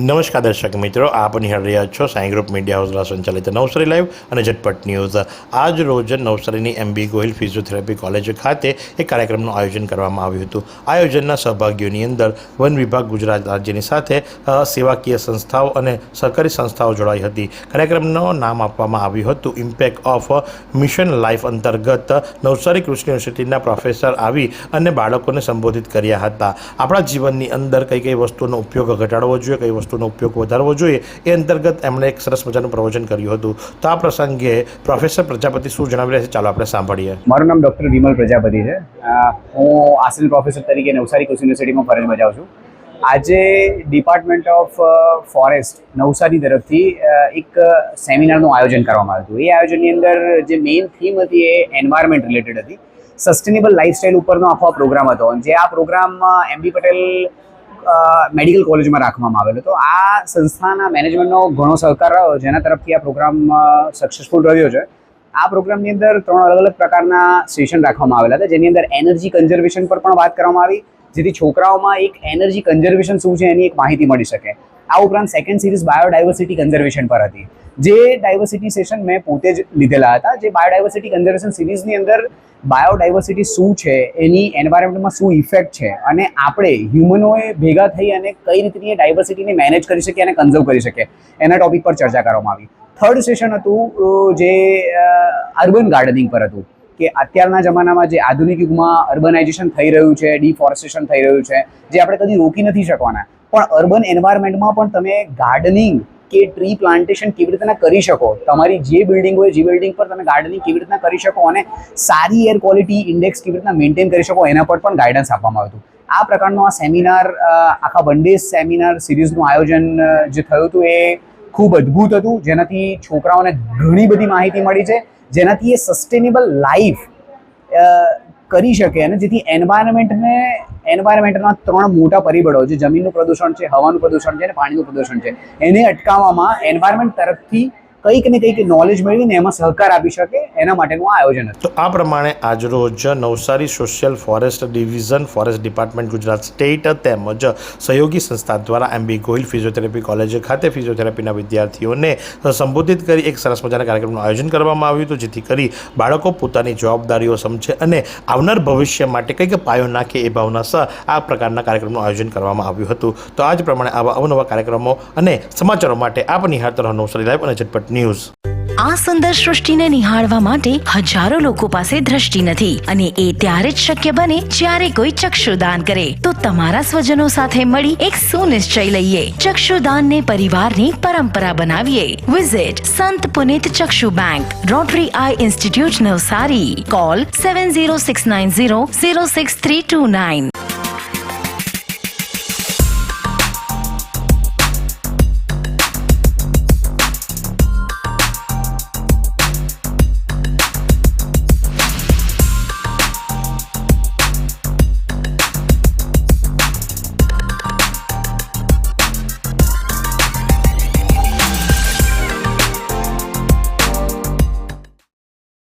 નમસ્કાર દર્શક મિત્રો, આપ નિહાળી રહ્યા છો સાઈ ગ્રુપ મીડિયા હાઉસ દ્વારા સંચાલિત નવસારી લાઈવ અને ઝટપટ ન્યૂઝ। આજ રોજ નવસારીની MB ગોહિલ ફિઝિયોથેરાપી કોલેજ ખાતે એક કાર્યક્રમનું આયોજન કરવામાં આવ્યું હતું। આયોજનના સહભાગીઓની અંદર વન વિભાગ ગુજરાત રાજ્યની સાથે સેવાકીય સંસ્થાઓ અને સરકારી સંસ્થાઓ જોડાઈ હતી। કાર્યક્રમનું નામ આપવામાં આવ્યું હતું ઇમ્પેક્ટ ઓફ મિશન લાઈફ અંતર્ગત નવસારી કૃષિ યુનિવર્સિટીના પ્રોફેસર આવી અને બાળકોને સંબોધિત કર્યા હતા। આપણા જીવનની અંદર કઈ કઈ વસ્તુનો ઉપયોગ ઘટાડવો જોઈએ, કઈ વસ્તુનો ઉપયોગ વધારવો જોઈએ, એ અંતર્ગત એમણે એક સરસ મજાનું પ્રવચન કર્યું હતું। તો આ પ્રસંગે પ્રોફેસર પ્રજાપતિ શું જણાવી રહ્યા છે, ચાલો આપણે સાંભળીએ। મારું નામ ડૉક્ટર વિમલ પ્રજાપતિ છે। હું આસિસ્ટન્ટ પ્રોફેસર તરીકે નવસારી કૃષિ યુનિવર્સિટીમાં ફરજ બજાવું છું। આજે ડિપાર્ટમેન્ટ ઓફ ફોરેસ્ટ નવસારી તરફથી એક સેમિનારનું આયોજન કરવામાં આવ્યું હતું। એ આયોજનની અંદર જે મેઇન થીમ હતી એ એન્વાયરમેન્ટ રિલેટેડ હતી। સસ્ટેનેબલ લાઇફસ્ટાઇલ ઉપરનો આખો પ્રોગ્રામ હતો। જે આ પ્રોગ્રામ MB પટેલ મેડિકલ કોલેજમાં રાખવામાં આવેલો હતો। આ સંસ્થાના મેનેજમેન્ટનો ઘણો સહકાર રહ્યો, જેના તરફથી આ પ્રોગ્રામ સક્સેસફુલ રહ્યો છે। આ પ્રોગ્રામની અંદર 3 અલગ અલગ પ્રકારના સેશન રાખવામાં આવેલા હતા, જેની અંદર એનર્જી કન્ઝર્વેશન પર પણ વાત કરવામાં આવી, જેથી છોકરાઓમાં એક એનર્જી કન્ઝર્વેશન શું છે એની એક માહિતી મળી શકે। આ ઉપરાંત સેકન્ડ સિરીઝ બાયોડાયવર્સિટી કન્ઝર્વેશન પર હતી, જે ડાયવર્સિટી સેશન મેં પોતે જ લીધેલા હતા। જે બાયોડાયવર્સિટી કન્ઝર્વેશન સિરીઝની અંદર બાયોડાયવર્સિટી શું છે, એની એન્વાયરમેન્ટમાં શું ઇફેક્ટ છે, અને આપણે હ્યુમનોએ ભેગા થઈ અને કઈ રીતની એ ડાયવર્સિટીને મેનેજ કરી શકીએ અને કન્ઝર્વ કરી શકીએ, એના ટોપિક પર ચર્ચા કરવામાં આવી। થર્ડ સેશન હતું જે અર્બન ગાર્ડનિંગ પર હતું, કે અત્યારના જમાનામાં જે આધુનિક યુગમાં અર્બનાઇઝેશન થઈ રહ્યું છે, ડિફોરેસ્ટેશન થઈ રહ્યું છે, જે આપણે કદી રોકી નથી શકવાના, પણ અર્બન એન્વાયરમેન્ટમાં પણ તમે ગાર્ડનિંગ કે ટ્રી પ્લાન્ટેશન કેવી રીતના કરી શકો, તમારી જે બિલ્ડિંગ હોય જે બિલ્ડિંગ પર તમે ગાર્ડનિંગ કેવી રીતના કરી શકો અને સારી એર ક્વોલિટી ઇન્ડેક્સ કેવી રીતના મેન્ટેન કરી શકો, એના પર પણ ગાઈડન્સ આપવામાં આવ્યું હતું। આ પ્રકારનો આ સેમિનાર, આખા વન ડે સેમિનાર સિરીઝનું આયોજન જે થયું હતું એ ખૂબ અદ્ભુત હતું, જેનાથી છોકરાઓને ઘણી બધી માહિતી મળી છે, જેનાથી એ સસ્ટેનેબલ લાઈફ કરી શકે અને જેથી એન્વાયરમેન્ટના 3 મોટા પરિબળો, જે જમીનનું પ્રદૂષણ છે, હવાનું પ્રદૂષણ છે અને પાણીનું પ્રદૂષણ છે, એને અટકાવવામાં એન્વાયરમેન્ટ તરફથી કંઈક ને કંઈક નોલેજ મેળવીને એમાં સહકાર આપી શકે, એના માટેનું આયોજન હતું। તો આ પ્રમાણે આજરોજ Navsari social forest division, forest department Gujarat state તેમજ સહયોગી સંસ્થા દ્વારા MB ગોહિલ ફિઝિયોથેરાપી કોલેજ ખાતે ફિઝિયોથેરાપીના વિદ્યાર્થીઓને સંબોધિત કરી એક સરસ મજાના કાર્યક્રમનું આયોજન કરવામાં આવ્યું હતું, જેથી કરી બાળકો પોતાની જવાબદારીઓ સમજે અને આવનાર ભવિષ્ય માટે કંઈક પાયો નાખે એ ભાવના સહ આ પ્રકારના કાર્યક્રમનું આયોજન કરવામાં આવ્યું હતું। તો આ જ પ્રમાણે આવા અવનવા કાર્યક્રમો અને સમાચારો માટે આપ નિહાળતા રહો નવસારી લાઈવ અને ઝટપટ ન્યૂઝ। આ સુંદર સૃષ્ટિને નિહાળવા માટે હજારો લોકો પાસે દ્રષ્ટિ નથી, અને એ ત્યારે જ શક્ય બને જ્યારે કોઈ ચક્ષુદાન કરે। તો તમારા સ્વજનો સાથે મળી એક સુનિશ્ચય લઈએ, ચક્ષુદાનને પરિવારની પરંપરા બનાવીએ। Visit Sant Punit Chakshu bank, rotary eye institute Navsari. Call 7069006329।